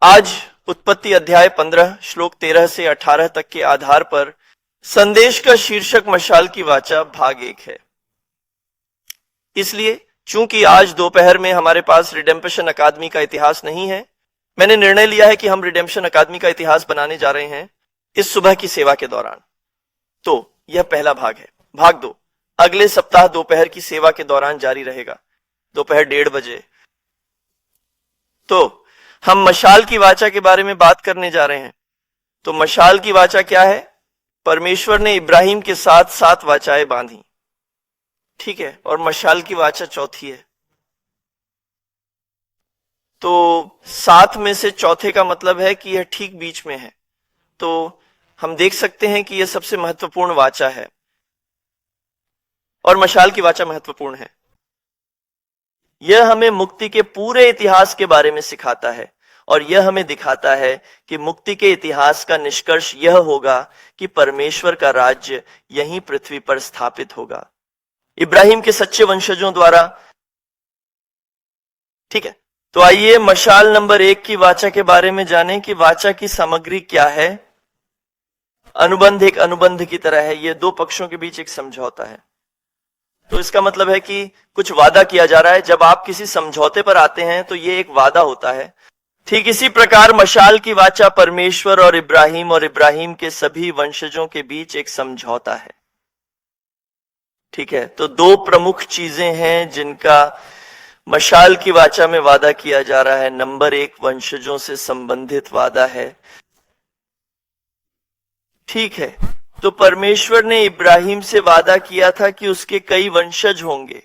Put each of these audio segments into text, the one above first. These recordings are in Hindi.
आज उत्पत्ति अध्याय 15 श्लोक 13 से 18 तक के आधार पर संदेश का शीर्षक मशाल की वाचा भाग 1 है। इसलिए चूंकि आज दोपहर में हमारे पास रिडेम्पशन अकादमी का इतिहास नहीं है, मैंने निर्णय लिया है कि हम रिडेम्पशन अकादमी का इतिहास बनाने जा रहे हैं इस सुबह की सेवा के दौरान। तो यह पहला भाग है। भाग 2 अगले सप्ताह दोपहर की सेवा के दौरान जारी रहेगा, दोपहर 1:30 बजे। तो हम मशाल की वाचा के बारे में बात करने जा रहे हैं। तो मशाल की वाचा क्या है? परमेश्वर ने इब्राहिम के साथ 7 वाचाएं बांधी, ठीक है, और मशाल की वाचा चौथी है। तो 7 में से चौथे का मतलब है कि यह ठीक बीच में है। तो हम देख सकते हैं कि यह सबसे महत्वपूर्ण वाचा है और मशाल की वाचा महत्वपूर्ण है। यह हमें मुक्ति के पूरे इतिहास के बारे में सिखाता है और यह हमें दिखाता है कि मुक्ति के इतिहास का निष्कर्ष यह होगा कि परमेश्वर का राज्य यहीं पृथ्वी पर स्थापित होगा इब्राहिम के सच्चे वंशजों द्वारा। ठीक है, तो आइए मशाल नंबर 1 की वाचा के बारे में जानें कि वाचा की सामग्री क्या है। अनुबंध एक अनुबंध की तरह है, यह 2 पक्षों के बीच एक समझौता है। तो इसका मतलब है कि कुछ वादा किया जा रहा है। जब आप किसी समझौते पर आते हैं तो यह एक वादा होता है। ठीक इसी प्रकार मशाल की वाचा परमेश्वर और इब्राहिम के सभी वंशजों के बीच एक समझौता है। ठीक है, तो 2 प्रमुख चीजें हैं जिनका मशाल की वाचा में वादा किया जा रहा है। नंबर 1 वंशजों से संबंधित वादा है। ठीक है, तो परमेश्वर ने इब्राहिम से वादा किया था कि उसके कई वंशज होंगे।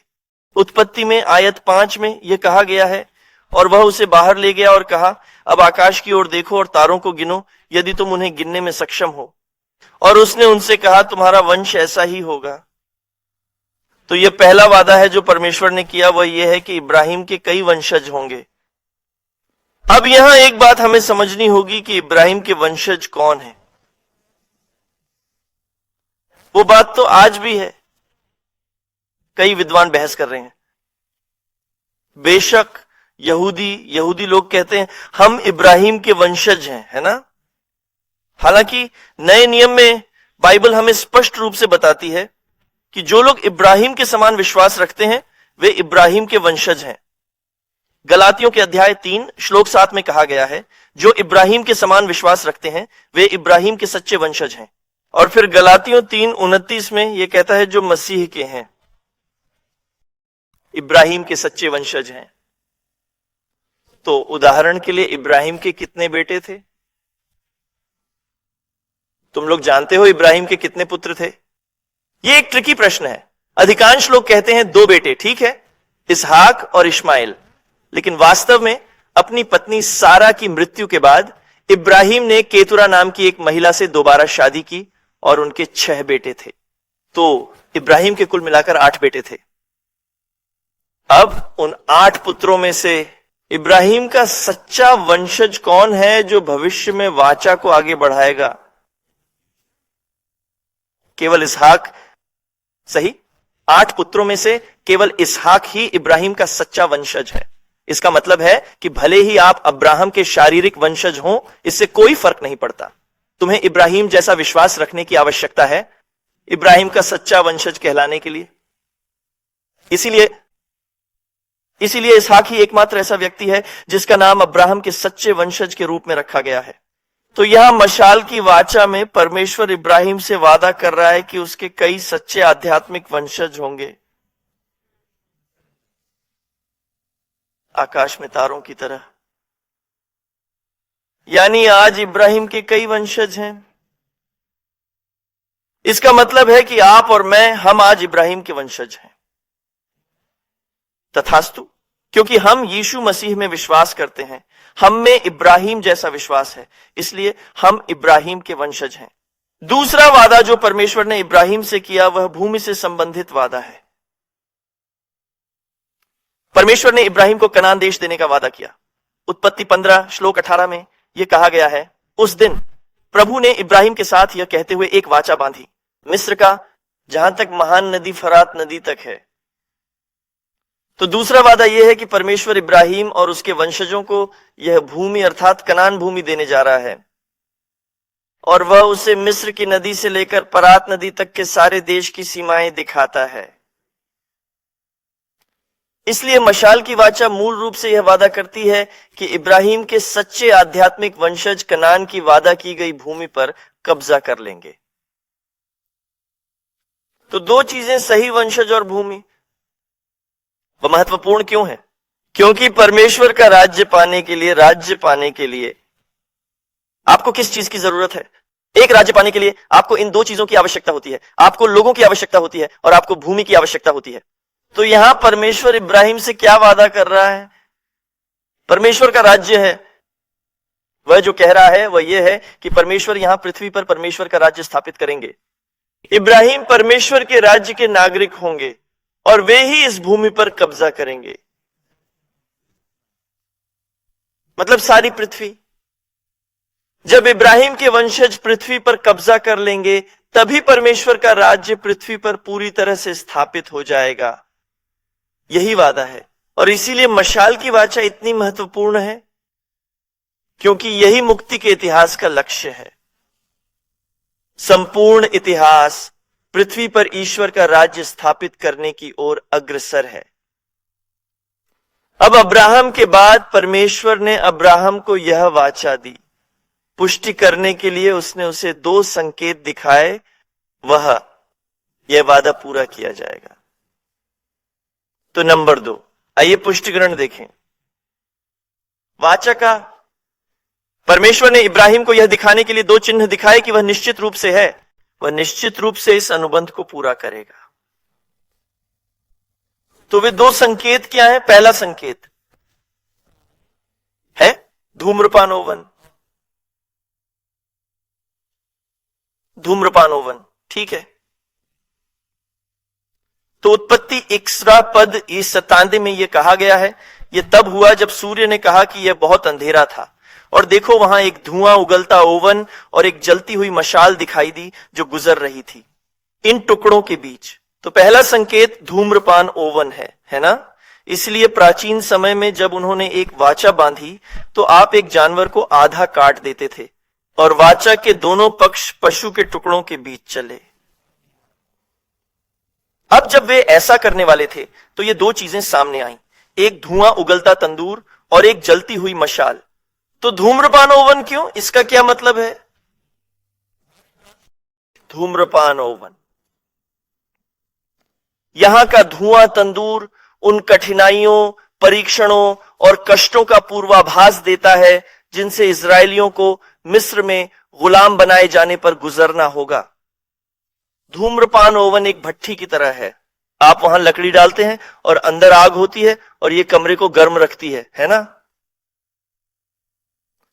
उत्पत्ति में आयत 5 में यह कहा गया है, और वह उसे बाहर ले गया और कहा, अब आकाश की ओर देखो और तारों को गिनो, यदि तुम उन्हें गिनने में सक्षम हो। और उसने उनसे कहा, तुम्हारा वंश ऐसा ही होगा। तो यह पहला वादा है जो परमेश्वर ने किया, वह यह है कि इब्राहिम के कई वंशज होंगे। अब यहां एक बात हमें समझनी होगी कि इब्राहिम के वंशज कौन है। वो बात तो आज भी है, कई विद्वान बहस कर रहे हैं। बेशक यहूदी लोग कहते हैं हम इब्राहिम के वंशज हैं, है ना। हालांकि नए नियम में बाइबल हमें स्पष्ट रूप से बताती है कि जो लोग इब्राहिम के समान विश्वास रखते हैं वे इब्राहिम के वंशज हैं। गलातियों के अध्याय 3 श्लोक 7 में कहा गया है, जो इब्राहिम के समान विश्वास रखते हैं वे इब्राहिम के सच्चे वंशज हैं। और फिर गलातियों 3:29 में यह कहता है, जो मसीह के हैं इब्राहिम के सच्चे वंशज हैं। तो उदाहरण के लिए इब्राहिम के कितने बेटे थे? तुम लोग जानते हो इब्राहिम के कितने पुत्र थे? यह एक ट्रिकी प्रश्न है। अधिकांश लोग कहते हैं 2 बेटे, ठीक है, इसहाक और इश्माइल। लेकिन वास्तव में अपनी पत्नी सारा की मृत्यु के बाद इब्राहिम ने केतुरा नाम की एक महिला से दोबारा शादी की और उनके 6 बेटे थे। तो इब्राहिम के कुल मिलाकर 8 बेटे थे। अब उन 8 पुत्रों में से इब्राहिम का सच्चा वंशज कौन है जो भविष्य में वाचा को आगे बढ़ाएगा? केवल इसहाक, सही। 8 पुत्रों में से केवल इसहाक ही इब्राहिम का सच्चा वंशज है। इसका मतलब है कि भले ही आप अब्राहम के शारीरिक वंशज हों, इससे कोई फर्क नहीं पड़ता। तुम्हें इब्राहिम जैसा विश्वास रखने की आवश्यकता है इब्राहिम का सच्चा वंशज कहलाने के लिए। इसीलिए इसहाक ही एकमात्र ऐसा व्यक्ति है जिसका नाम अब्राहम के सच्चे वंशज के रूप में रखा गया है। तो यहां मशाल की वाचा में परमेश्वर इब्राहिम से वादा कर रहा है कि उसके कई सच्चे आध्यात्मिक वंशज होंगे, आकाश में तारों की तरह। यानी आज इब्राहिम के कई वंशज हैं। इसका मतलब है कि आप और मैं, हम आज इब्राहिम के वंशज हैं। तथास्तु, क्योंकि हम यीशु मसीह में विश्वास करते हैं, हम में इब्राहिम जैसा विश्वास है, इसलिए हम इब्राहिम के वंशज हैं। दूसरा वादा जो परमेश्वर ने इब्राहिम से किया वह भूमि से संबंधित वादा है। परमेश्वर ने इब्राहिम को कनान देश देने का वादा किया। उत्पत्ति 15 श्लोक 18 में यह कहा गया है, उस दिन प्रभु ने इब्राहिम के साथ यह कहते हुए एक वाचा बांधी, मिस्र का जहां तक महान नदी फरात नदी तक है तो दूसरा वादा यह है कि परमेश्वर इब्राहिम और उसके वंशजों को यह भूमि अर्थात कनान भूमि देने जा रहा है और वह उसे मिस्र की नदी से लेकर परात नदी तक के सारे देश की सीमाएं दिखाता है। इसलिए मशाल की वाचा मूल रूप से यह वादा करती है कि इब्राहिम के सच्चे आध्यात्मिक वंशज कनान की वादा की गई भूमि पर कब्जा कर लेंगे। तो दो चीजें, सही वंशज और भूमि, वह महत्वपूर्ण क्यों है? क्योंकि परमेश्वर का राज्य पाने के लिए आपको किस चीज की जरूरत है? एक राज्य पाने के लिए आपको इन दो चीजों की आवश्यकता होती है, आपको लोगों की आवश्यकता होती है और आपको भूमि की आवश्यकता होती है। तो यहां परमेश्वर इब्राहिम से क्या वादा कर रहा है? परमेश्वर का राज्य है, वह जो कह रहा है वह यह है कि परमेश्वर यहां पृथ्वी पर परमेश्वर का राज्य स्थापित करेंगे। इब्राहिम परमेश्वर के राज्य के नागरिक होंगे और वे ही इस भूमि पर कब्जा करेंगे, मतलब सारी पृथ्वी। जब इब्राहिम के वंशज पृथ्वी पर कब्जा कर लेंगे तभी परमेश्वर का राज्य पृथ्वी पर पूरी तरह से स्थापित हो जाएगा। यही वादा है और इसीलिए मशाल की वाचा इतनी महत्वपूर्ण है, क्योंकि यही मुक्ति के इतिहास का लक्ष्य है। संपूर्ण इतिहास पृथ्वी पर ईश्वर का राज्य स्थापित करने की ओर अग्रसर है। अब अब्राहम के बाद परमेश्वर ने अब्राहम को यह वाचा दी। पुष्टि करने के लिए उसने उसे दो संकेत दिखाए, यह वादा पूरा किया जाएगा। तो नंबर 2, आइए पुष्टिकरण देखें। वाचा का परमेश्वर ने इब्राहिम को यह दिखाने के लिए दो चिन्ह दिखाए कि वह निश्चित रूप से है, वह निश्चित रूप से इस अनुबंध को पूरा करेगा। तो वे दो संकेत क्या है? पहला संकेत है धूम्रपान ओवन। धूम्रपान ओवन, ठीक है। तो उत्पत्ति 11 पद 27 में यह कहा गया है, यह तब हुआ जब सूर्य ने कहा कि यह बहुत अंधेरा था और देखो वहां एक धुआं उगलता ओवन और एक जलती हुई मशाल दिखाई दी जो गुजर रही थी इन टुकड़ों के बीच। तो पहला संकेत धूम्रपान ओवन है ना? इसलिए प्राचीन समय में जब उन्होंने एक वाचा बांधी तो आप एक जानवर को आधा काट देते थे और वाचा के दोनों पक्ष पशु के टुकड़ों के बीच चले। अब जब वे ऐसा करने वाले थे तो ये दो चीजें सामने आईं, एक धुआं उगलता तंदूर और एक जलती हुई मशाल। तो धूम्रपान ओवन क्यों? इसका क्या मतलब है? धूम्रपान ओवन, यहां का धुआं तंदूर उन कठिनाइयों, परीक्षणों और कष्टों का पूर्वाभास देता है जिनसे इजरायलियों को मिस्र में गुलाम बनाए जाने पर गुजरना होगा। धूम्रपान ओवन एक भट्ठी की तरह है, आप वहां लकड़ी डालते हैं और अंदर आग होती है और ये कमरे को गर्म रखती है ना?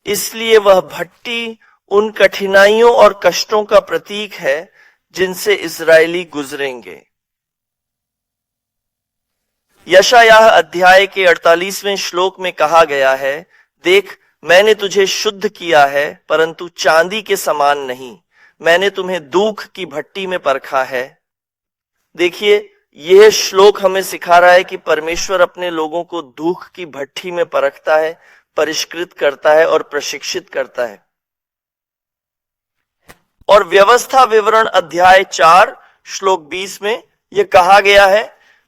इसलिए वह भट्टी उन कठिनाइयों और कष्टों का प्रतीक है जिनसे इजरायली गुजरेंगे। यशायाह अध्याय के 48वें श्लोक में कहा गया है, देख मैंने तुझे शुद्ध किया है परंतु चांदी के समान नहीं, मैंने तुम्हें दूख की भट्टी में परखा है। देखिए यह श्लोक हमें सिखा रहा है कि परमेश्वर अपने लोगों को दूख की भट्टी में परखता है, परिष्कृत करता है और प्रशिक्षित करता है। और व्यवस्था विवरण अध्याय 4 श्लोक 20 में यह कहा गया है,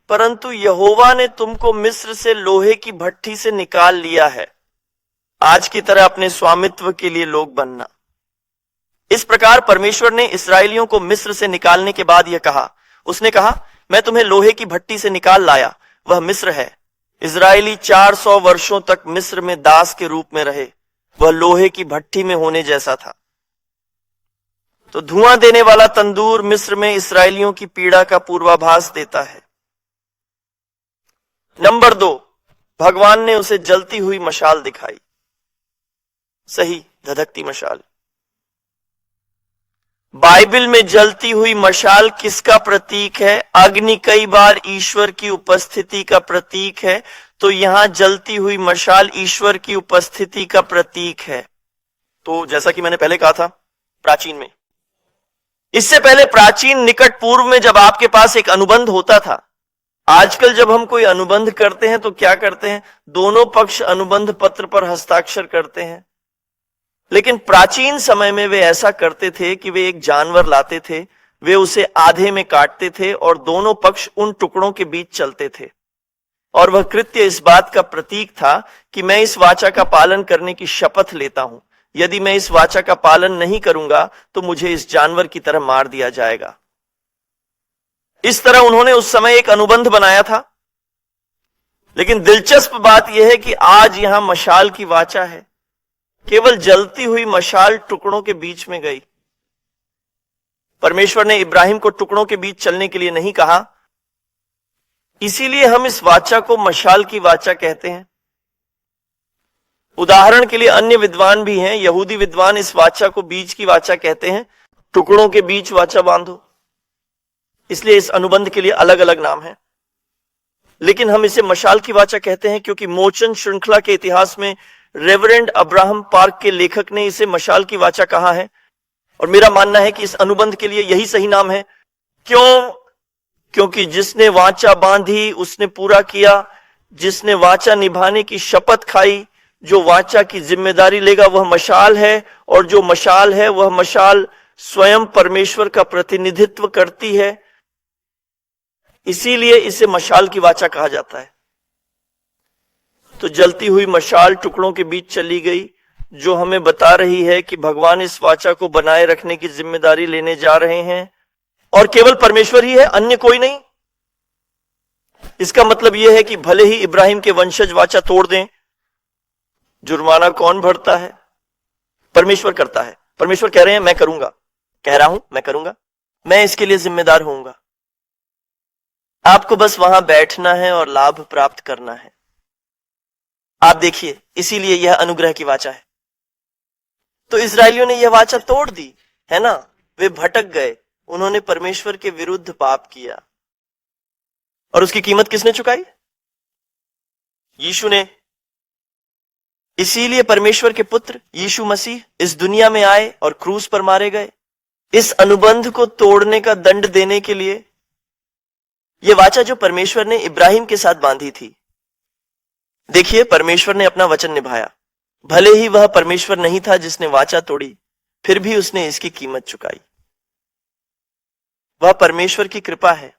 परंतु यहोवा ने तुमको मिस्र से लोहे की भट्टी से निकाल लिया है, आज की तरह अपने स्वामित्व के लिए लोग बनना। इस प्रकार परमेश्वर ने इस्राएलियों को मिस्र से निकालने के बाद यह कहा, उसने कहा मैं तुम्हें लोहे की भट्टी से निकाल लाया, वह मिस्र है। इजरायली 400 वर्षों तक मिस्र में दास के रूप में रहे, वह लोहे की भट्टी में होने जैसा था। तो धुआं देने वाला तंदूर मिस्र में इस्राएलियों की पीड़ा का पूर्वाभास देता है। नंबर 2, भगवान ने उसे जलती हुई मशाल दिखाई, सही धधकती मशाल। बाइबल में जलती हुई मशाल किसका प्रतीक है? अग्नि कई बार ईश्वर की उपस्थिति का प्रतीक है, तो यहां जलती हुई मशाल ईश्वर की उपस्थिति का प्रतीक है। तो जैसा कि मैंने पहले कहा था, प्राचीन में, इससे पहले प्राचीन निकट पूर्व में जब आपके पास एक अनुबंध होता था आजकल जब हम कोई अनुबंध करते हैं तो क्या करते हैं, दोनों पक्ष अनुबंध पत्र पर हस्ताक्षर करते हैं। लेकिन प्राचीन समय में वे ऐसा करते थे कि वे एक जानवर लाते थे, वे उसे आधे में काटते थे और दोनों पक्ष उन टुकड़ों के बीच चलते थे। और वह कृत्य इस बात का प्रतीक था कि मैं इस वाचा का पालन करने की शपथ लेता हूं। यदि मैं इस वाचा का पालन नहीं करूंगा तो मुझे इस जानवर की तरह मार दिया जाएगा। इस तरह उन्होंने उस समय एक अनुबंध बनाया था। लेकिन दिलचस्प बात यह है कि आज यहां मशाल की वाचा है। केवल जलती हुई मशाल टुकड़ों के बीच में गई। परमेश्वर ने इब्राहिम को टुकड़ों के बीच चलने के लिए नहीं कहा, इसीलिए हम इस वाचा को मशाल की वाचा कहते हैं। उदाहरण के लिए अन्य विद्वान भी हैं। यहूदी विद्वान इस वाचा को बीज की वाचा कहते हैं। टुकड़ों के बीच वाचा बांधो, इसलिए इस अनुबंध के लिए अलग अलग नाम है। लेकिन हम इसे मशाल की वाचा कहते हैं क्योंकि मोचन श्रृंखला के इतिहास में रेवरेंड अब्राहम पार्क के लेखक ने इसे मशाल की वाचा कहा है। और मेरा मानना है कि इस अनुबंध के लिए यही सही नाम है। क्योंकि जिसने वाचा बांधी उसने पूरा किया, जिसने वाचा निभाने की शपथ खाई, जो वाचा की जिम्मेदारी लेगा वह मशाल है, और जो मशाल है वह मशाल स्वयं परमेश्वर का प्रतिनिधित्व करती है। इसीलिए इसे मशाल की वाचा कहा जाता है। तो जलती हुई मशाल टुकड़ों के बीच चली गई, जो हमें बता रही है कि भगवान इस वाचा को बनाए रखने की जिम्मेदारी लेने जा रहे हैं, और केवल परमेश्वर ही है, अन्य कोई नहीं। इसका मतलब यह है कि भले ही इब्राहिम के वंशज वाचा तोड़ दें, जुर्माना कौन भरता है? परमेश्वर करता है। परमेश्वर कह रहे हैं मैं करूंगा, कह रहा हूं मैं करूंगा, मैं इसके लिए जिम्मेदार होऊंगा। आपको बस वहां बैठना है और लाभ प्राप्त करना है। आप देखिए, इसीलिए यह अनुग्रह की वाचा है। तो इस्राएलियों ने यह वाचा तोड़ दी, है ना? वे भटक गए, उन्होंने परमेश्वर के विरुद्ध पाप किया। और उसकी कीमत किसने चुकाई? यीशु ने। इसीलिए परमेश्वर के पुत्र यीशु मसीह इस दुनिया में आए और क्रूस पर मारे गए, इस अनुबंध को तोड़ने का दंड देने के लिए। यह वाचा जो परमेश्वर ने इब्राहिम के साथ बांधी थी, देखिए परमेश्वर ने अपना वचन निभाया। भले ही वह परमेश्वर नहीं था जिसने वाचा तोड़ी, फिर भी उसने इसकी कीमत चुकाई। वह परमेश्वर की कृपा है।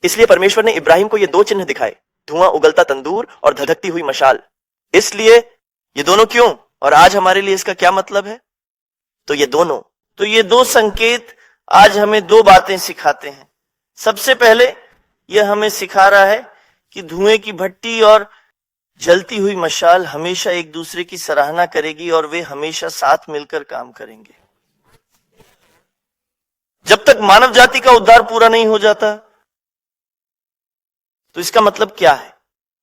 इसलिए परमेश्वर ने इब्राहिम को ये दो चिन्ह दिखाए, धुआं उगलता तंदूर और धधकती हुई मशाल। इसलिए ये दोनों क्यों, और आज हमारे लिए इसका क्या मतलब है? तो ये दो संकेत आज हमें दो बातें सिखाते हैं। सबसे पहले यह हमें सिखा रहा है कि धुएं की भट्टी और जलती हुई मशाल हमेशा एक दूसरे की सराहना करेगी और वे हमेशा साथ मिलकर काम करेंगे। जब तक मानव जाति का उद्धार पूरा नहीं हो जाता, तो इसका मतलब क्या है?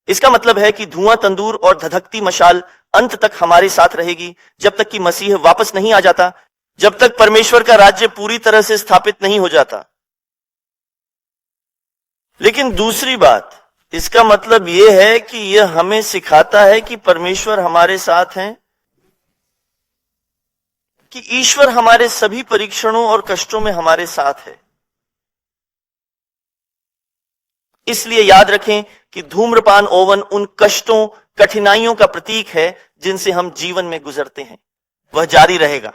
इसका मतलब है कि धुआं तंदूर और धधकती मशाल अंत तक हमारे साथ रहेगी, जब तक कि मसीह वापस नहीं आ जाता, जब तक परमेश्वर का राज्य पूरी तरह से स्थापित नहीं हो जाता। लेकिन दूसरी बात, इसका मतलब यह है कि यह हमें सिखाता है कि परमेश्वर हमारे साथ हैं, कि ईश्वर हमारे सभी परीक्षणों और कष्टों में हमारे साथ है। इसलिए याद रखें कि धूम्रपान ओवन उन कष्टों, कठिनाइयों का प्रतीक है जिनसे हम जीवन में गुजरते हैं। वह जारी रहेगा।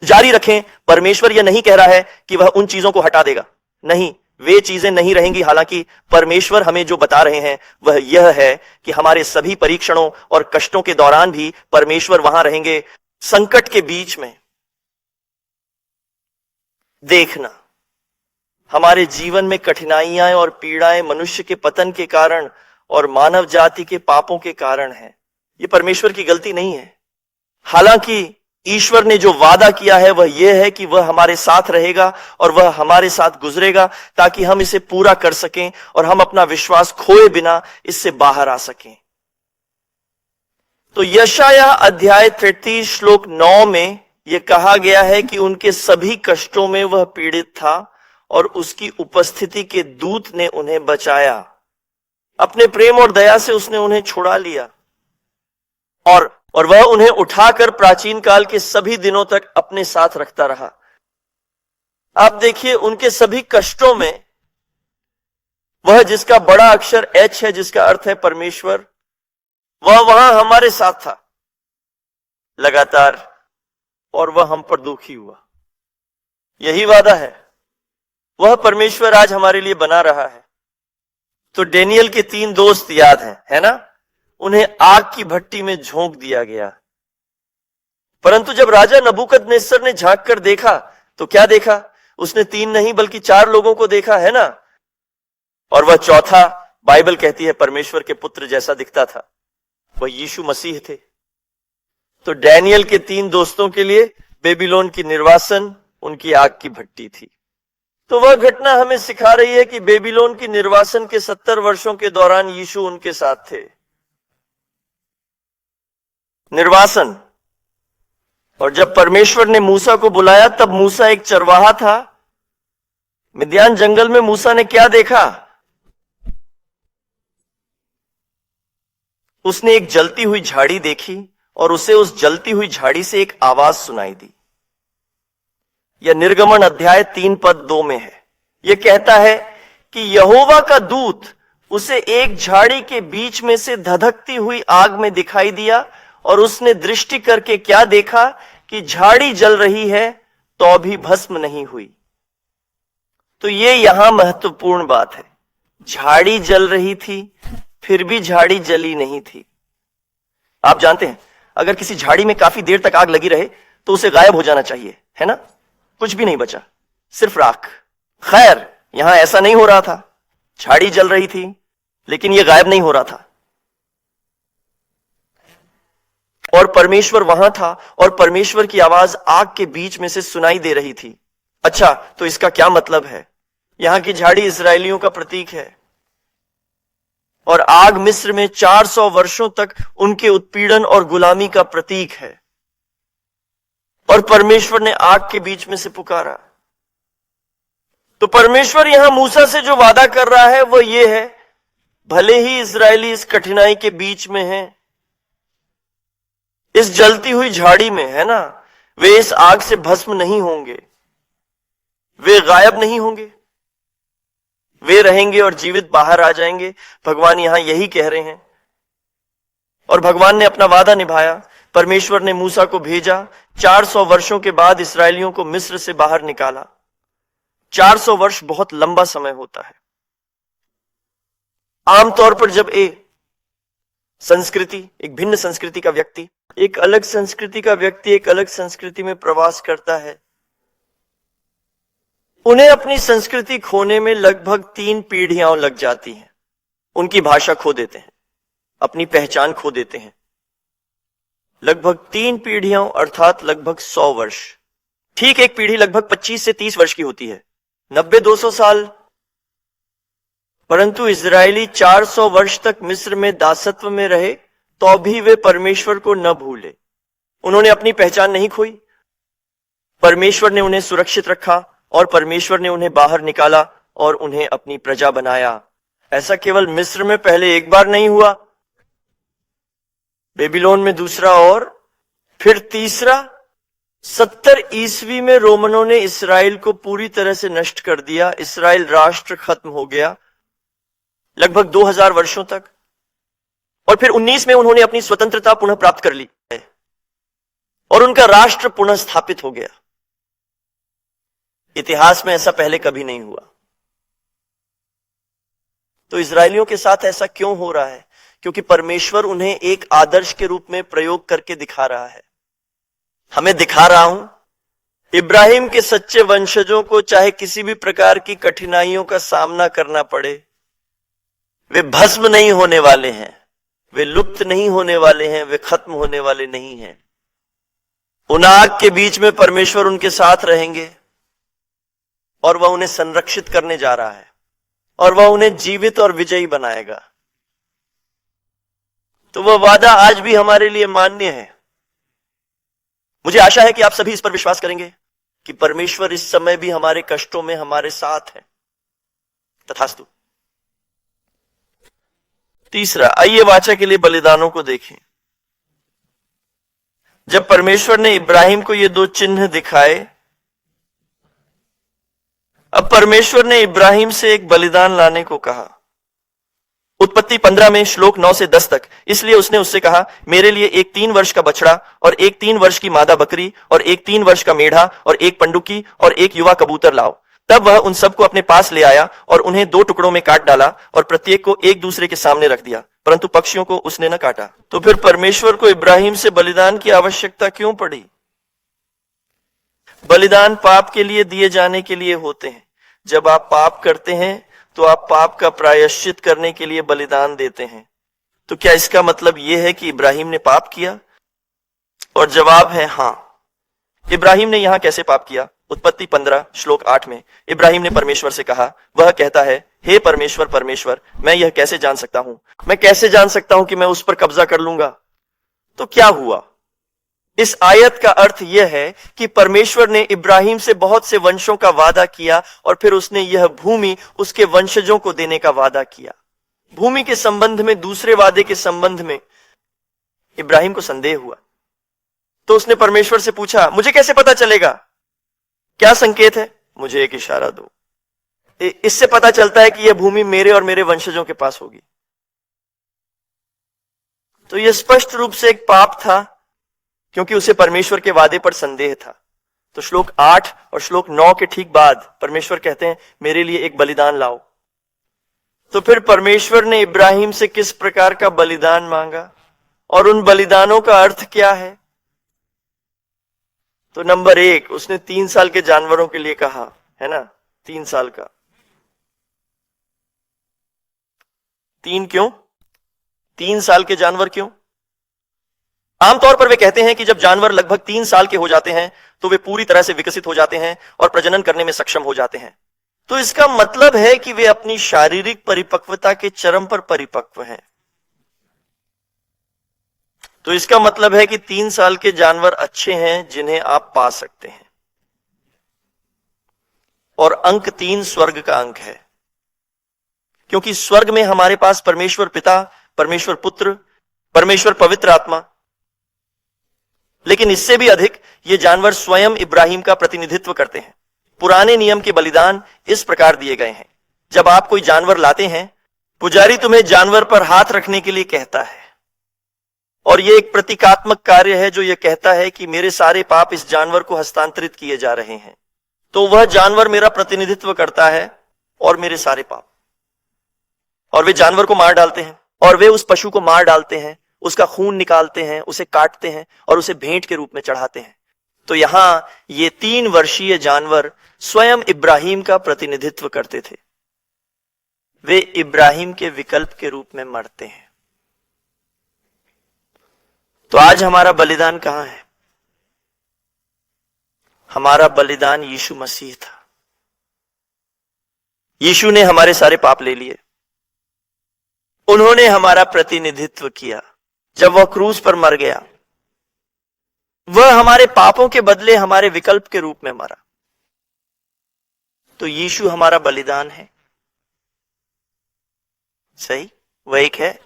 जारी रखें। परमेश्वर यह नहीं कह रहा है कि वह उन चीजों को हटा देगा। नहीं, वे चीजें नहीं रहेंगी। हालांकि परमेश्वर हमें जो बता रहे हैं वह यह है कि हमारे सभी परीक्षणों और कष्टों के दौरान भी परमेश्वर वहां रहेंगे। संकट के बीच में देखना, हमारे जीवन में कठिनाइयां और पीड़ाएं मनुष्य के पतन के कारण और मानव जाति के पापों के कारण है। यह परमेश्वर की गलती नहीं है। हालांकि ईश्वर ने जो वादा किया है वह यह है कि वह हमारे साथ रहेगा और वह हमारे साथ गुजरेगा, ताकि हम इसे पूरा कर सकें और हम अपना विश्वास खोए बिना इससे बाहर आ सकें। तो यशायाह अध्याय 33 श्लोक 9 में यह कहा गया है कि उनके सभी कष्टों में वह पीड़ित था और उसकी उपस्थिति के दूत ने उन्हें बचाया। अपने प्रेम और दया से उसने उन्हें छुड़ा लिया और वह उन्हें उठाकर प्राचीन काल के सभी दिनों तक अपने साथ रखता रहा। आप देखिए उनके सभी कष्टों में वह जिसका बड़ा अक्षर H है, जिसका अर्थ है परमेश्वर, वह वहां हमारे साथ था लगातार, और वह हम पर दुखी हुआ। यही वादा है, वह परमेश्वर आज हमारे लिए बना रहा है। तो डेनियल के 3 दोस्त याद हैं, है ना? उन्हें आग की भट्टी में झोंक दिया गया। परंतु जब राजा नबूकदनेस्सर ने झांक कर देखा तो क्या देखा? उसने 3 नहीं बल्कि 4 लोगों को देखा, है ना? और वह चौथा, बाइबल कहती है, परमेश्वर के पुत्र जैसा दिखता था, वह यीशु मसीह थे। तो डैनियल के 3 दोस्तों के लिए बेबीलोन की निर्वासन उनकी आग की भट्टी थी। तो वह घटना हमें सिखा रही है कि बेबीलोन की निर्वासन के 70 वर्षों के दौरान यीशु उनके साथ थे। निर्वासन। और जब परमेश्वर ने मूसा को बुलाया तब मूसा एक चरवाहा था। मिद्यान जंगल में मूसा ने क्या देखा? उसने एक जलती हुई झाड़ी देखी और उसे उस जलती हुई झाड़ी से एक आवाज सुनाई दी। यह निर्गमन अध्याय 3 पद 2 में है। यह कहता है कि यहोवा का दूत उसे एक झाड़ी के बीच में से धधकती हुई आग में दिखाई दिया और उसने दृष्टि करके क्या देखा कि झाड़ी जल रही है तो भी भस्म नहीं हुई। तो ये यहां महत्वपूर्ण बात है। झाड़ी जल रही थी, फिर भी झाड़ी जली नहीं थी। आप जानते हैं, अगर किसी झाड़ी में काफी देर तक आग लगी रहे तो उसे गायब हो जाना चाहिए, है ना? कुछ भी नहीं बचा, सिर्फ राख। खैर, यहां ऐसा नहीं हो रहा था। झाड़ी जल रही थी लेकिन यह गायब नहीं हो रहा था, और परमेश्वर वहां था और परमेश्वर की आवाज आग के बीच में से सुनाई दे रही थी। अच्छा, तो इसका क्या मतलब है? यहां की झाड़ी इस्राएलियों का प्रतीक है और आग मिस्र में 400 वर्षों तक उनके उत्पीड़न और गुलामी का प्रतीक है। और परमेश्वर ने आग के बीच में से पुकारा। तो परमेश्वर यहां मूसा से जो वादा कर रहा है वो ये है, भले ही इस्राएली इस कठिनाई के बीच में हैं, इस जलती हुई झाड़ी में, है ना, वे इस आग से भस्म नहीं होंगे, वे गायब नहीं होंगे, वे रहेंगे और जीवित बाहर आ जाएंगे। भगवान यहां यही कह रहे हैं। और भगवान ने अपना वादा निभाया। परमेश्वर ने मूसा को भेजा, 400 वर्षों के बाद इस्राएलियों को मिस्र से बाहर निकाला। 400 वर्ष बहुत लंबा समय होता है। आमतौर पर जब एक भिन्न संस्कृति का व्यक्ति, एक अलग संस्कृति का व्यक्ति एक अलग संस्कृति में प्रवास करता है, उन्हें अपनी संस्कृति खोने में लगभग 3 पीढ़ियां लग जाती हैं। उनकी भाषा खो देते हैं, अपनी पहचान खो देते हैं। लगभग 3 पीढ़ियां अर्थात लगभग 100 वर्ष। ठीक एक पीढ़ी लगभग 25 से 30 वर्ष की होती है, 90-200 साल। परंतु इजरायली 400 वर्ष तक मिस्र में दासत्व में रहे तो भी वे परमेश्वर को न भूले। उन्होंने अपनी पहचान नहीं खोई। परमेश्वर ने उन्हें सुरक्षित रखा और परमेश्वर ने उन्हें बाहर निकाला और उन्हें अपनी प्रजा बनाया। ऐसा केवल मिस्र में पहले एक बार नहीं हुआ, बेबीलोन में दूसरा और फिर तीसरा। 70 ईस्वी में रोमनों ने इसराइल को पूरी तरह से नष्ट कर दिया। इसराइल राष्ट्र खत्म हो गया लगभग 2000 वर्षों तक। और फिर 19 में उन्होंने अपनी स्वतंत्रता पुनः प्राप्त कर ली और उनका राष्ट्र पुनः स्थापित हो गया। इतिहास में ऐसा पहले कभी नहीं हुआ। तो इजरायलियों के साथ ऐसा क्यों हो रहा है? क्योंकि परमेश्वर उन्हें एक आदर्श के रूप में प्रयोग करके दिखा रहा है। हमें दिखा रहा हूं, इब्राहिम के सच्चे वंशजों को चाहे किसी भी प्रकार की कठिनाइयों का सामना करना पड़े, वे भस्म नहीं होने वाले हैं, वे लुप्त नहीं होने वाले हैं, वे खत्म होने वाले नहीं हैं। उन आग के बीच में परमेश्वर उनके साथ रहेंगे और वह उन्हें संरक्षित करने जा रहा है और वह उन्हें जीवित और विजयी बनाएगा। तो वह वादा आज भी हमारे लिए मान्य है। मुझे आशा है कि आप सभी इस पर विश्वास करेंगे कि परमेश्वर इस समय भी हमारे कष्टों में हमारे साथ है। तथास्तु। तीसरा, आइए वाचा के लिए बलिदानों को देखें। जब परमेश्वर ने इब्राहिम को ये 2 चिन्ह दिखाए, अब परमेश्वर ने इब्राहिम से एक बलिदान लाने को कहा। उत्पत्ति 15 में श्लोक 9 से 10 तक। इसलिए उसने उससे कहा, मेरे लिए एक 3 वर्ष का बछड़ा और एक 3 वर्ष की मादा बकरी और एक 3 वर्ष का मेढ़ा और एक पंडुकी और एक युवा कबूतर लाओ। तब वह उन सबको अपने पास ले आया और उन्हें 2 टुकड़ों में काट डाला और प्रत्येक को एक दूसरे के सामने रख दिया, परंतु पक्षियों को उसने न काटा। तो फिर परमेश्वर को इब्राहिम से बलिदान की आवश्यकता क्यों पड़ी? बलिदान पाप के लिए दिए जाने के लिए होते हैं। जब आप पाप करते हैं तो आप पाप का प्रायश्चित करने के लिए बलिदान देते हैं। तो क्या इसका मतलब यह है कि इब्राहिम ने पाप किया? और जवाब है हां। इब्राहिम ने यहां कैसे पाप किया? उत्पत्ति 15 श्लोक 8 में इब्राहिम ने परमेश्वर से कहा, वह कहता है, हे परमेश्वर परमेश्वर, मैं यह कैसे जान सकता हूं? मैं कैसे जान सकता हूं कि मैं उस पर कब्जा कर लूंगा? तो क्या हुआ? इस आयत का अर्थ यह है कि परमेश्वर ने इब्राहिम से बहुत से वंशों का वादा किया और फिर उसने यह भूमि उसके वंशजों को देने का वादा किया। भूमि के संबंध में, दूसरे वादे के संबंध में इब्राहिम को संदेह हुआ, तो उसने परमेश्वर से पूछा, मुझे कैसे पता चलेगा? क्या संकेत है? मुझे एक इशारा दो। इससे पता चलता है कि यह भूमि मेरे और मेरे वंशजों के पास होगी। तो यह स्पष्ट रूप से एक पाप था, क्योंकि उसे परमेश्वर के वादे पर संदेह था। तो श्लोक 8 और श्लोक 9 के ठीक बाद परमेश्वर कहते हैं, मेरे लिए एक बलिदान लाओ। तो फिर परमेश्वर ने इब्राहिम से किस प्रकार का बलिदान मांगा और उन बलिदानों का अर्थ क्या है? तो नंबर 1, उसने 3 साल के जानवरों के लिए कहा, है ना? 3 साल का। 3 क्यों? 3 साल के जानवर क्यों? आमतौर पर वे कहते हैं कि जब जानवर लगभग 3 साल के हो जाते हैं तो वे पूरी तरह से विकसित हो जाते हैं और प्रजनन करने में सक्षम हो जाते हैं। तो इसका मतलब है कि वे अपनी शारीरिक परिपक्वता के चरम पर परिपक्व हैं। तो इसका मतलब है कि 3 साल के जानवर अच्छे हैं जिन्हें आप पा सकते हैं। और अंक 3 स्वर्ग का अंक है, क्योंकि स्वर्ग में हमारे पास परमेश्वर पिता, परमेश्वर पुत्र, परमेश्वर पवित्र आत्मा, लेकिन इससे भी अधिक ये जानवर स्वयं इब्राहिम का प्रतिनिधित्व करते हैं। पुराने नियम के बलिदान इस प्रकार दिए गए हैं। जब आप कोई जानवर लाते हैं, पुजारी तुम्हें जानवर पर हाथ रखने के लिए कहता है, और यह एक प्रतीकात्मक कार्य है जो यह कहता है कि मेरे सारे पाप इस जानवर को हस्तांतरित किए जा रहे हैं। तो वह जानवर मेरा प्रतिनिधित्व करता है और मेरे सारे पाप। और वे जानवर को मार डालते हैं, और वे उस पशु को मार डालते हैं, उसका खून निकालते हैं, उसे काटते हैं और उसे भेंट के रूप में चढ़ाते हैं। तो यहां ये 3 वर्षीय जानवर स्वयं इब्राहिम का प्रतिनिधित्व करते थे। वे इब्राहिम के विकल्प के रूप में मरते हैं। तो आज हमारा बलिदान कहां है? हमारा बलिदान यीशु मसीह था। यीशु ने हमारे सारे पाप ले लिए। उन्होंने हमारा प्रतिनिधित्व किया। जब वह क्रूस पर मर गया, वह हमारे पापों के बदले हमारे विकल्प के रूप में मरा। तो यीशु हमारा बलिदान है। सही, वह एक है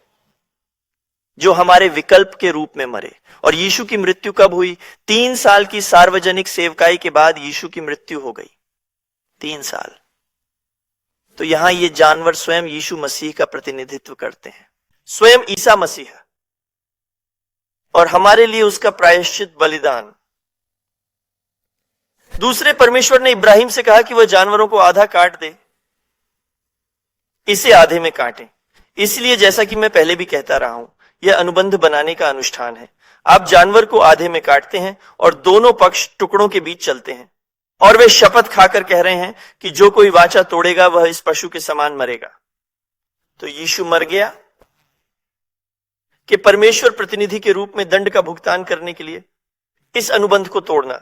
जो हमारे विकल्प के रूप में मरे। और यीशु की मृत्यु कब हुई? 3 साल की सार्वजनिक सेवकाई के बाद यीशु की मृत्यु हो गई। 3 साल। तो यहां ये जानवर स्वयं यीशु मसीह का प्रतिनिधित्व करते हैं, स्वयं ईसा मसीह, और हमारे लिए उसका प्रायश्चित बलिदान। दूसरे, परमेश्वर ने इब्राहिम से कहा कि वह जानवरों को आधा काट दे, इसे आधे में काटें। इसलिए जैसा कि मैं पहले भी कहता रहा हूं, यह अनुबंध बनाने का अनुष्ठान है। आप जानवर को आधे में काटते हैं और दोनों पक्ष टुकड़ों के बीच चलते हैं, और वे शपथ खाकर कह रहे हैं कि जो कोई वाचा तोड़ेगा वह इस पशु के समान मरेगा। तो यीशु मर गया कि परमेश्वर प्रतिनिधि के रूप में दंड का भुगतान करने के लिए इस अनुबंध को तोड़ना।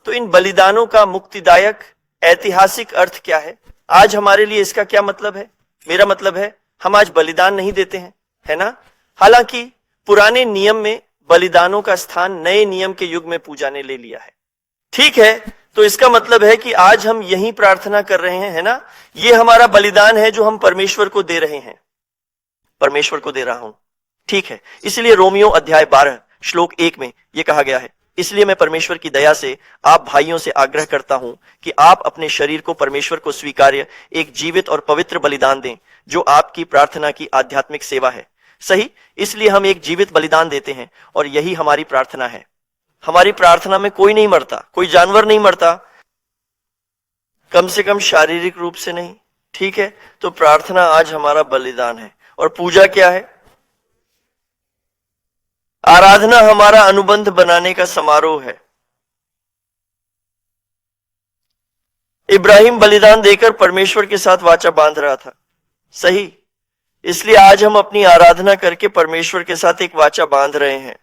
तो इन बलिदानों का मुक्तिदायक ऐतिहासिक अर्थ क्या है? आज हमारे लिए इसका क्या मतलब है? मेरा मतलब है, हम आज बलिदान नहीं देते हैं, है ना? हालांकि पुराने नियम में बलिदानों का स्थान नए नियम के युग में पूजा ने ले लिया है। ठीक है, तो इसका मतलब है कि आज हम यही प्रार्थना कर रहे हैं, है ना? ये हमारा बलिदान है जो हम परमेश्वर को दे रहे हैं। परमेश्वर को दे रहा हूं, ठीक है। इसलिए रोमियो अध्याय 12 श्लोक 1 में यह कहा गया है, इसलिए मैं परमेश्वर की दया से आप भाइयों से आग्रह करता हूं कि आप अपने शरीर को परमेश्वर को स्वीकार्य एक जीवित और पवित्र बलिदान दें, जो आपकी प्रार्थना की आध्यात्मिक सेवा है। सही, इसलिए हम एक जीवित बलिदान देते हैं और यही हमारी प्रार्थना है। हमारी प्रार्थना में कोई नहीं मरता, कोई जानवर नहीं मरता, कम से कम शारीरिक रूप से नहीं। ठीक है, तो प्रार्थना आज हमारा बलिदान है। और पूजा क्या है? आराधना हमारा अनुबंध बनाने का समारोह है। इब्राहिम बलिदान देकर परमेश्वर के साथ वाचा बांध रहा था। सही, इसलिए आज हम अपनी आराधना करके परमेश्वर के साथ एक वाचा बांध रहे हैं।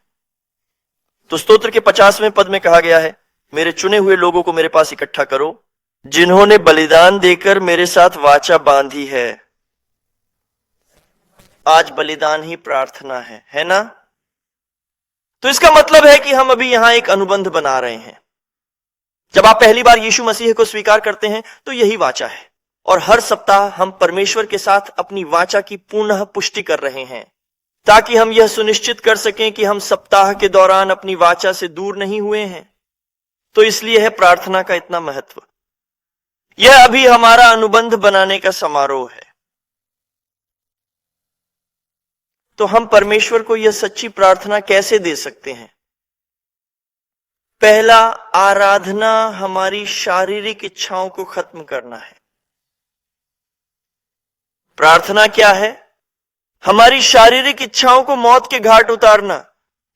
तो स्तोत्र के 50वें पद में कहा गया है, मेरे चुने हुए लोगों को मेरे पास इकट्ठा करो, जिन्होंने बलिदान देकर मेरे साथ वाचा बांधी है। आज बलिदान ही प्रार्थना है ना? तो इसका मतलब है कि हम अभी यहां एक अनुबंध बना रहे हैं। जब आप पहली बार यीशु मसीह को स्वीकार करते हैं तो यही वाचा है, और हर सप्ताह हम परमेश्वर के साथ अपनी वाचा की पुनः पुष्टि कर रहे हैं, ताकि हम यह सुनिश्चित कर सकें कि हम सप्ताह के दौरान अपनी वाचा से दूर नहीं हुए हैं। तो इसलिए है प्रार्थना का इतना महत्व। यह अभी हमारा अनुबंध बनाने का समारोह है। तो हम परमेश्वर को यह सच्ची प्रार्थना कैसे दे सकते हैं? पहला, आराधना हमारी शारीरिक इच्छाओं को खत्म करना है। प्रार्थना क्या है? हमारी शारीरिक इच्छाओं को मौत के घाट उतारना।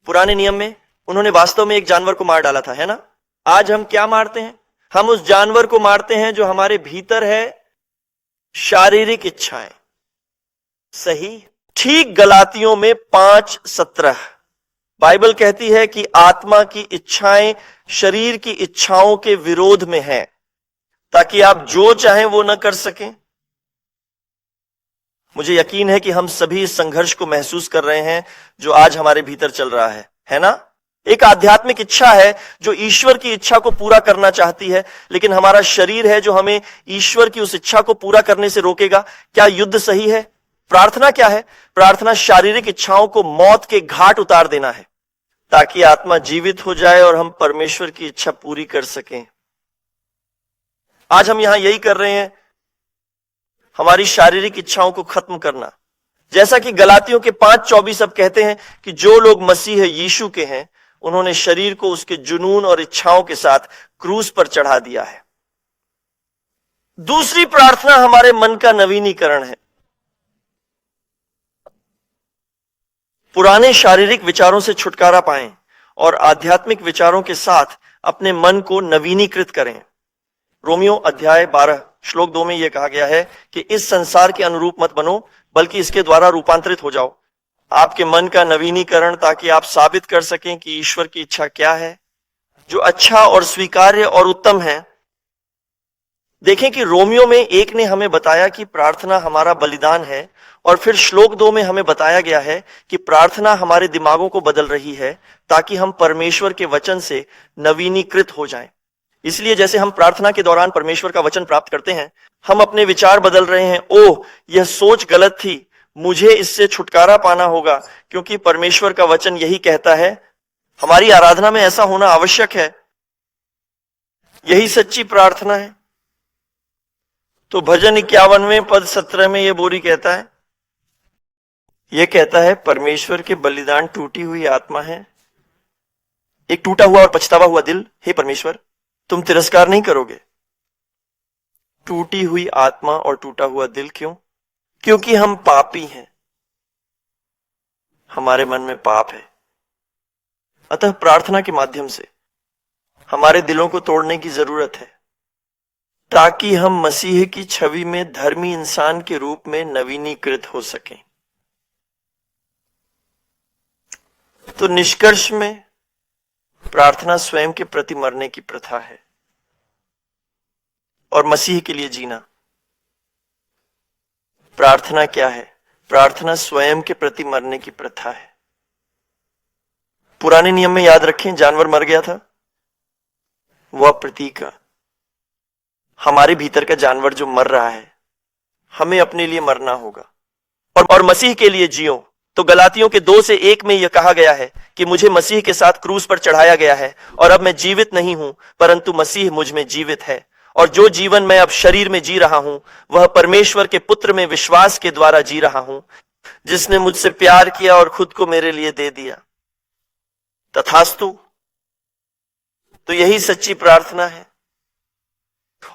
पुराने नियम में उन्होंने वास्तव में एक जानवर को मार डाला था, है ना? आज हम क्या मारते हैं? हम उस जानवर को मारते हैं जो हमारे भीतर है, शारीरिक इच्छाएं। सही, ठीक गलातियों में 5:17 बाइबल कहती है कि आत्मा की इच्छाएं शरीर की इच्छाओं के विरोध में है, ताकि आप जो चाहें वो न कर सकें। मुझे यकीन है कि हम सभी इस संघर्ष को महसूस कर रहे हैं जो आज हमारे भीतर चल रहा है ना? एक आध्यात्मिक इच्छा है जो ईश्वर की इच्छा को पूरा करना चाहती है, लेकिन हमारा शरीर है जो हमें ईश्वर की उस इच्छा को पूरा करने से रोकेगा। क्या युद्ध सही है? प्रार्थना क्या है? प्रार्थना शारीरिक इच्छाओं को मौत के घाट उतार देना है, ताकि आत्मा जीवित हो जाए और हम परमेश्वर की इच्छा पूरी कर सकें। आज हम यहां यही कर रहे हैं, हमारी शारीरिक इच्छाओं को खत्म करना। जैसा कि गलातियों के 5:24 अब कहते हैं कि जो लोग मसीह यीशु के हैं, उन्होंने शरीर को उसके जुनून और इच्छाओं के साथ क्रूस पर चढ़ा दिया है। दूसरी प्रार्थना हमारे मन का नवीनीकरण है। पुराने शारीरिक विचारों से छुटकारा पाएं और आध्यात्मिक विचारों के साथ अपने मन को नवीनीकृत करें। रोमियो अध्याय 12 श्लोक 2 में यह कहा गया है कि इस संसार के अनुरूप मत बनो, बल्कि इसके द्वारा रूपांतरित हो जाओ। आपके मन का नवीनीकरण, ताकि आप साबित कर सकें कि ईश्वर की इच्छा क्या है, जो अच्छा और स्वीकार्य और उत्तम है। देखें कि रोमियो में 1 ने हमें बताया कि प्रार्थना हमारा बलिदान है, और फिर श्लोक 2 में हमें बताया गया है कि प्रार्थना हमारे दिमागों को बदल रही है, ताकि हम परमेश्वर के वचन से नवीनीकृत हो जाएं। इसलिए जैसे हम प्रार्थना के दौरान परमेश्वर का वचन प्राप्त करते हैं, हम अपने विचार बदल रहे हैं। ओह, यह सोच गलत थी, मुझे इससे छुटकारा पाना होगा, क्योंकि परमेश्वर का वचन यही कहता है। हमारी आराधना में ऐसा होना आवश्यक है। यही सच्ची प्रार्थना है। तो भजन 51वें पद 17 में यह बोरी कहता है, यह कहता है, परमेश्वर के बलिदान टूटी हुई आत्मा है, एक टूटा हुआ और पछतावा हुआ दिल। हे परमेश्वर, तुम तिरस्कार नहीं करोगे। टूटी हुई आत्मा और टूटा हुआ दिल क्यों? क्योंकि हम पापी हैं, हमारे मन में पाप है। अतः प्रार्थना के माध्यम से हमारे दिलों को तोड़ने की जरूरत है, ताकि हम मसीह की छवि में धर्मी इंसान के रूप में नवीनीकृत हो सकें। तो निष्कर्ष में प्रार्थना स्वयं के प्रति मरने की प्रथा है और मसीह के लिए जीना। प्रार्थना क्या है? प्रार्थना स्वयं के प्रति मरने की प्रथा है। पुराने नियम में याद रखें, जानवर मर गया था, वह प्रतीक है। हमारे भीतर का जानवर जो मर रहा है, हमें अपने लिए मरना होगा और मसीह के लिए जियो। तो गलातियों के 2 से 1 में यह कहा गया है कि मुझे मसीह के साथ क्रूस पर चढ़ाया गया है और अब मैं जीवित नहीं हूं, परंतु मसीह मुझ में जीवित है। और जो जीवन मैं अब शरीर में जी रहा हूं, वह परमेश्वर के पुत्र में विश्वास के द्वारा जी रहा हूं, जिसने मुझसे प्यार किया और खुद को मेरे लिए दे दिया। तथास्तु। तो यही सच्ची प्रार्थना है,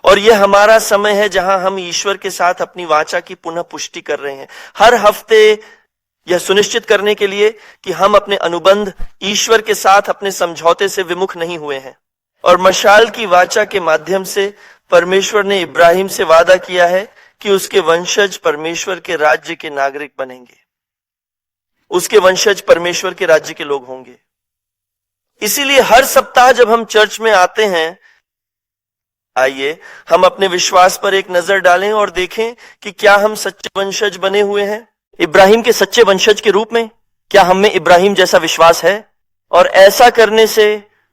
और यह हमारा समय है जहां हम ईश्वर के साथ अपनी वाचा की पुनः पुष्टि कर रहे हैं। हर हफ्ते यह सुनिश्चित करने के लिए कि हम अपने अनुबंध ईश्वर के साथ अपने समझौते से विमुख नहीं हुए हैं। और मशाल की वाचा के माध्यम से परमेश्वर ने इब्राहिम से वादा किया है कि उसके वंशज परमेश्वर के राज्य के नागरिक बनेंगे, उसके वंशज परमेश्वर के राज्य के लोग होंगे। इसीलिए हर सप्ताह जब हम चर्च में आते हैं, आइए हम अपने विश्वास पर एक नजर डालें और देखें कि क्या हम सच्चे वंशज बने हुए हैं इब्राहिम के सच्चे वंशज के रूप में। क्या हम में इब्राहिम जैसा विश्वास है? और ऐसा करने से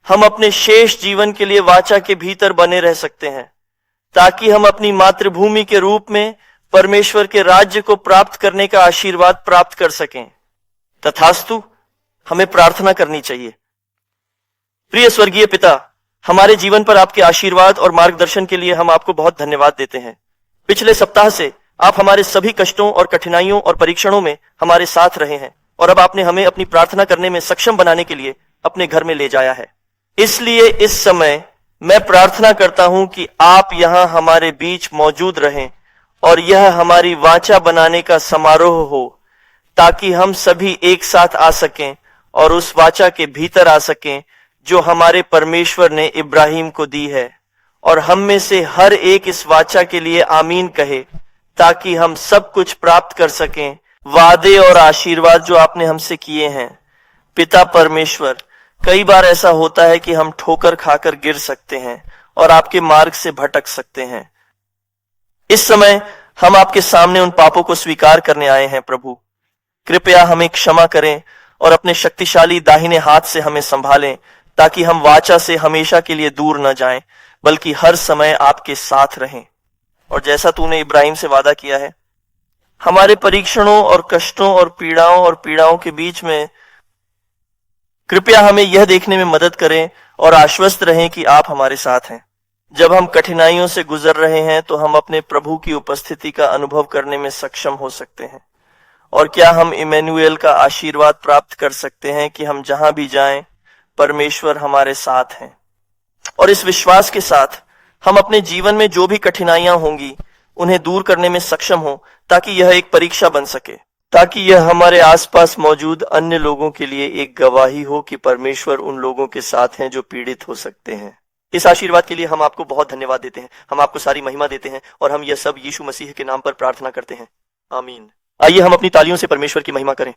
हम अपने शेष जीवन के लिए वाचा के भीतर बने रह सकते हैं, ताकि हम अपनी मातृभूमि के रूप में परमेश्वर के राज्य को प्राप्त करने का आशीर्वाद प्राप्त कर सकें। तथास्तु। हमें प्रार्थना करनी चाहिए। प्रिय स्वर्गीय पिता, हमारे जीवन पर आपके आशीर्वाद और मार्गदर्शन के लिए हम आपको बहुत धन्यवाद देते हैं। पिछले सप्ताह से आप हमारे सभी कष्टों और कठिनाइयों और परीक्षणों में हमारे साथ रहे हैं, और अब आपने हमें अपनी प्रार्थना करने में सक्षम बनाने के लिए अपने घर में ले जाया है। इसलिए इस समय मैं प्रार्थना करता हूं कि आप यहां हमारे बीच मौजूद रहें और यह हमारी वाचा बनाने का समारोह हो, ताकि हम सभी एक साथ आ सकें और उस वाचा के भीतर आ सकें जो हमारे परमेश्वर ने इब्राहिम को दी है, और हम में से हर एक इस वाचा के लिए आमीन कहे, ताकि हम सब कुछ प्राप्त कर सकें, वादे और आशीर्वाद जो आपने हमसे किए हैं। पिता परमेश्वर, कई बार ऐसा होता है कि हम ठोकर खाकर गिर सकते हैं और आपके मार्ग से भटक सकते हैं। इस समय हम आपके सामने उन पापों को स्वीकार करने आए हैं। प्रभु, कृपया हमें क्षमा करें और अपने शक्तिशाली दाहिने हाथ से हमें संभालें, ताकि हम वाचा से हमेशा के लिए दूर न जाएं, बल्कि हर समय आपके साथ रहें। और जैसा तूने इब्राहिम से वादा किया है, हमारे परीक्षणों और कष्टों और पीड़ाओं के बीच में कृपया हमें यह देखने में मदद करें और आश्वस्त रहें कि आप हमारे साथ हैं। जब हम कठिनाइयों से गुजर रहे हैं तो हम अपने प्रभु की उपस्थिति का अनुभव करने में सक्षम हो सकते हैं। और क्या हम इमैनुएल का आशीर्वाद प्राप्त कर सकते हैं कि हम जहां भी जाएं, परमेश्वर हमारे साथ हैं। और इस विश्वास के साथ हम अपने जीवन में जो भी कठिनाइयां होंगी उन्हें दूर करने में सक्षम हो, ताकि यह एक परीक्षा बन सके, ताकि यह हमारे आसपास मौजूद अन्य लोगों के लिए एक गवाही हो कि परमेश्वर उन लोगों के साथ हैं जो पीड़ित हो सकते हैं। इस आशीर्वाद के लिए हम आपको बहुत धन्यवाद देते हैं। हम आपको सारी महिमा देते हैं और हम यह सब यीशु मसीह के नाम पर प्रार्थना करते हैं। आमीन। आइए हम अपनी तालियों से परमेश्वर की महिमा करें।